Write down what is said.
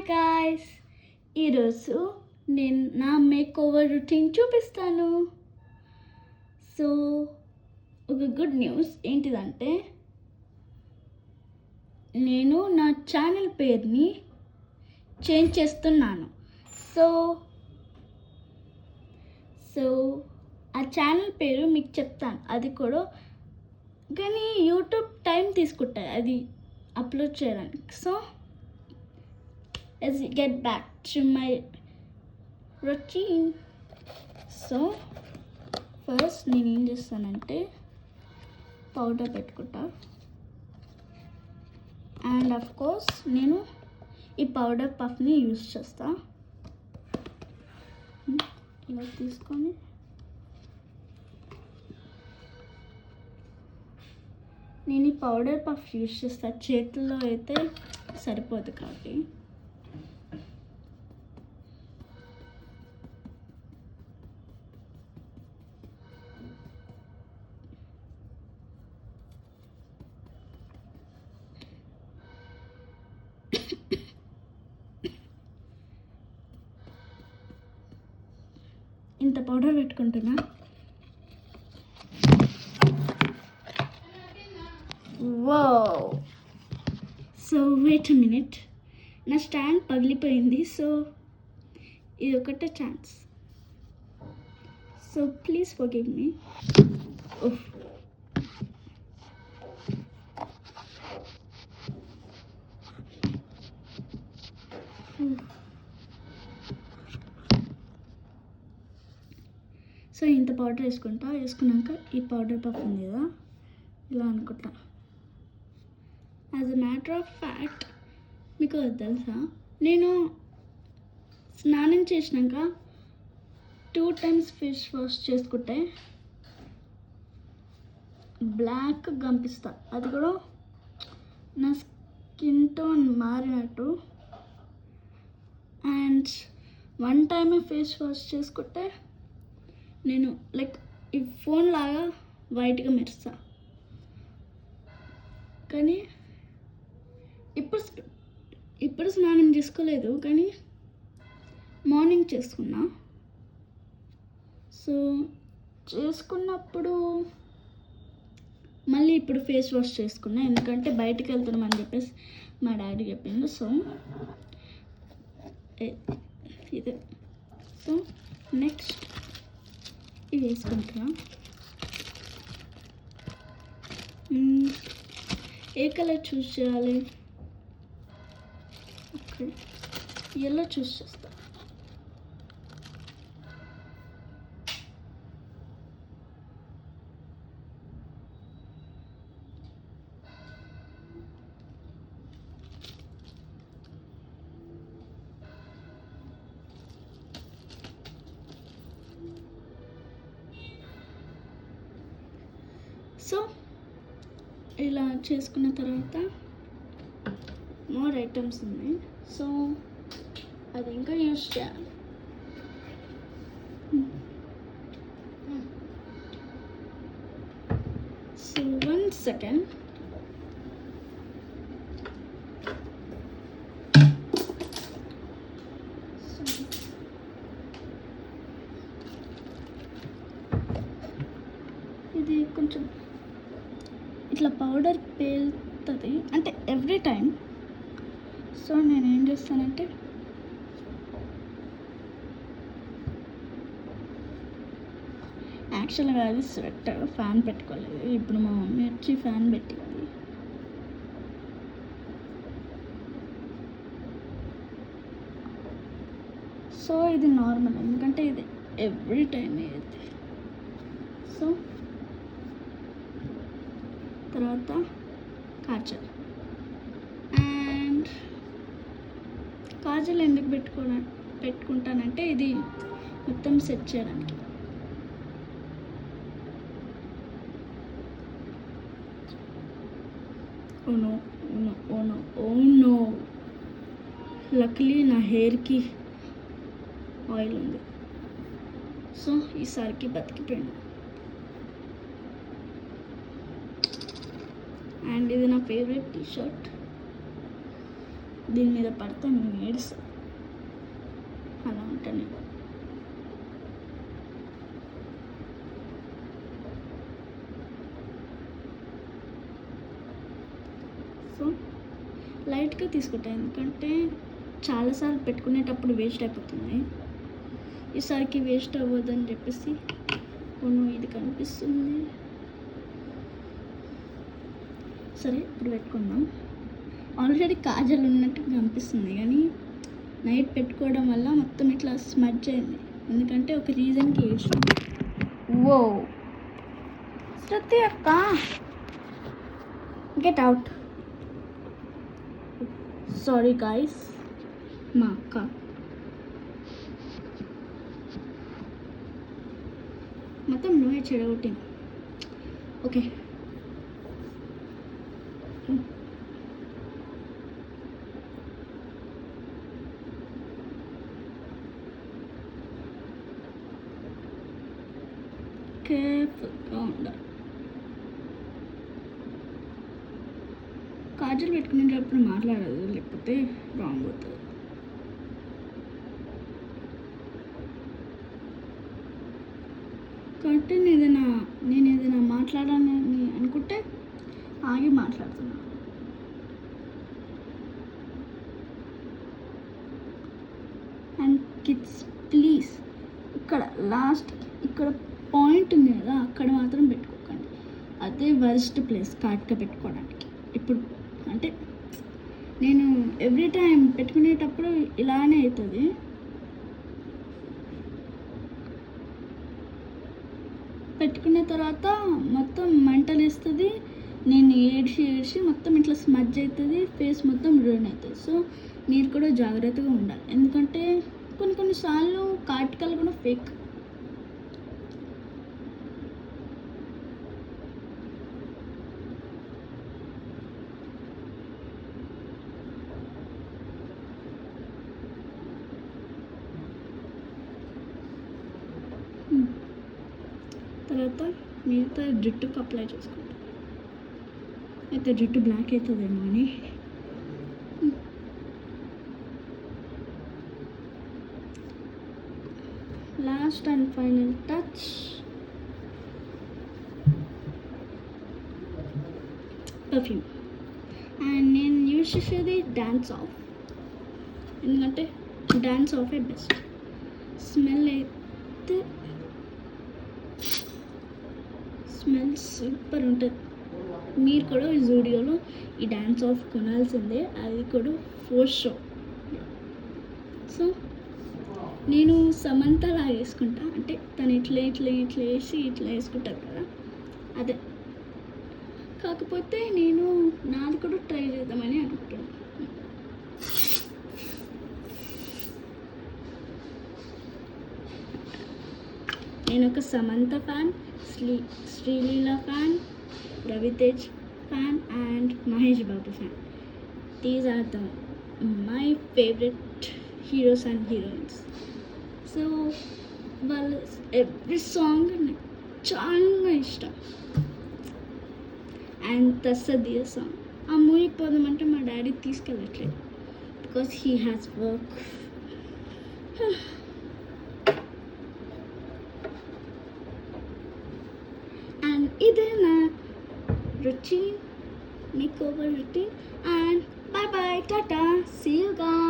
Guys, ఈరోజు నేను నా మేక్ ఓవర్ రొటీన్ చూపిస్తాను. సో ఒక గుడ్ న్యూస్ ఏంటిదంటే నేను నా ఛానల్ పేరుని చేంజ్ చేస్తున్నాను. సో ఆ ఛానల్ పేరు మీకు చెప్తాను. అది కూడా కానీ యూట్యూబ్ టైం తీసుకుంటుంది అది అప్లోడ్ చేయడానికి. So let's get back to my routine. So first నేను ఏం చేస్తానంటే పౌడర్ పెట్టుకుంటా. అండ్ ఆఫ్ కోర్స్ నేను ఈ పౌడర్ పఫ్ని యూజ్ చేస్తా. ఇలా తీసుకొని నేను ఈ పౌడర్ పఫ్ యూజ్ చేస్తా. చేతుల్లో అయితే సరిపోదు కాబట్టి ఇంత పౌడర్ పెట్టుకుంటున్నా. Wow! So wait a minute, నా స్టాండ్ పగిలిపోయింది. సో ఇది ఒకటే chance. So please forgive me. So ఇంత పౌడర్ వేసుకున్నాక ఈ పౌడర్ పఫ్ ఉంది కదా, ఇలా అనుకుంటా. As a matter of fact మీకు తెలుసా, నేను స్నానం చేసినాక 2 times ఫేస్ వాష్ చేసుకుంటే బ్లాక్ కనిపిస్తా. అది కూడా నా స్కిన్ టోన్ మారినట్టు. అండ్ 1 time ఫేస్ వాష్ చేసుకుంటే నేను లైక్ ఈ ఫోన్ లాగా వైట్గా మెరుస్తా. కానీ ఇప్పుడు స్నానం చేసుకోలేదు, కానీ మార్నింగ్ చేసుకున్నా. సో చేసుకున్నప్పుడు మళ్ళీ ఇప్పుడు ఫేస్ వాష్ చేసుకున్నా, ఎందుకంటే బయటికి వెళ్తున్నామని చెప్పేసి మా డాడీ చెప్పిండు. సో ఇదే. సో నెక్స్ట్ ఇది వేసుకుంటున్నా. ఏ కలర్ చూస్ చేయాలి? ఓకే, ఎల్లో చూస్ చేస్తా. సో ఇలా చేసుకున్న తర్వాత మోర్ ఐటమ్స్ ఉన్నాయి. సో అది ఇంకా యూజ్ చేయాలి. So 1 second. ఇది కొంచెం ఇట్లా పౌడర్ పేలుతుంది అంటే ఎవ్రీ టైం. సో నేను ఏం చేస్తానంటే యాక్చువల్గా అది స్వెటర్ ఫ్యాన్ పెట్టుకోలేదు. ఇప్పుడు మా మమ్మీ వచ్చి ఫ్యాన్ పెట్టింది. సో ఇది నార్మల్, ఎందుకంటే ఇది ఎవ్రీ టైం అయ్యేది. సో తర్వాత కాజల్. అండ్ కాజల్ ఎందుకు పెట్టుకుంటానంటే ఇది మొత్తం సెట్ చేయడానికి. ఓనో లక్లీ నా హెయిర్కి ఆయిల్ ఉంది. సో ఈసారికి బతికిపోయాను. అండ్ ఇది నా ఫేవరెట్ టీ షర్ట్. దీని మీద పడితే నేను ఏడుస్తా, అలా ఉంటాను నేను. సో లైట్గా తీసుకుంటాను, ఎందుకంటే చాలాసార్లు పెట్టుకునేటప్పుడు వేస్ట్ అయిపోతుంది. ఈసారికి వేస్ట్ అవ్వదని చెప్పేసి కొను ఇది కనిపిస్తుంది. సరే ఇప్పుడు పెట్టుకుందాం. ఆల్రెడీ కాజల్ ఉన్నట్టు కనిపిస్తుంది, కానీ నైట్ పెట్టుకోవడం వల్ల మొత్తం ఇట్లా స్మడ్జ్ అయింది, ఎందుకంటే ఒక రీజన్కి వేసిన. ఓ శృతి అక్క, గెట్ అవుట్. సారీ గాయస్, మా అక్క. మొత్తం నువ్వే చెడగొట్టింది. ఓకే, కేర్ఫుల్గా ఉండాలి. కాజల్ పెట్టుకునేటప్పుడు మాట్లాడదు, లేకపోతే రాంగ్ అవుతుంది. కాబట్టి నేను ఏదైనా మాట్లాడాలని అనుకుంటే ఆగి మాట్లాడుతున్నాను. అండ్ కిడ్స్ ప్లీజ్, ఇక్కడ లాస్ట్ ఇక్కడ పాయింట్ ఉంది కదా, అక్కడ మాత్రం పెట్టుకోకండి. అదే వర్స్ట్ ప్లేస్ కార్డ్గా పెట్టుకోవడానికి. ఇప్పుడు అంటే నేను ఎవ్రీ టైం పెట్టుకునేటప్పుడు ఇలానే అవుతుంది. పెట్టుకున్న తర్వాత మొత్తం మంటలు వేస్తుంది, నేను ఏడ్చి మొత్తం ఇట్లా స్మడ్జ్ అవుతుంది, ఫేస్ మొత్తం రూన్ అవుతుంది. సో మీరు కూడా జాగ్రత్తగా ఉండాలి, ఎందుకంటే కొన్నిసార్లు కార్టికల్ కూడా ఫేక్. తర్వాత మిగతా జుట్టుకు అప్లై చేసుకుంటాం. అయితే జుట్టు బ్లాక్ అవుతుందేమో అని. Last and final touch, perfume. And నేను యూజ్ చేసేది డాన్స్ ఆఫ్, ఎందుకంటే డాన్స్ ఆఫే బెస్ట్. స్మెల్ అయితే స్మెల్ సూపర్ ఉంటుంది. మీరు కూడా ఈ జూడియోలో ఈ డాన్స్ ఆఫ్ కొనాల్సిందే, అది కూడా 4 షో. సో నేను సమంత లాగా వేసుకుంటా, అంటే తను ఇట్లా వేసి ఇట్లా వేసుకుంటారు కదా, అదే. కాకపోతే నేను నాది కూడా ట్రై చేద్దామని అనుకుంటున్నాను. నేను ఒక Samantha fan, Sreeleela fan, Raviteja fan and Mahesh Babu fan. These are the my favourite heroes and heroines. So వాళ్ళ ఎవ్రీ సాంగ్ నాకు చాలా ఇష్టం. అండ్ తస్సదియా సాంగ్, ఆ మూవీకి పోదామంటే మా డాడీ తీసుకెళ్ళట్లేదు, because he has work. And ఇదే నా routine, makeover routine, and bye bye, tata, see you guys.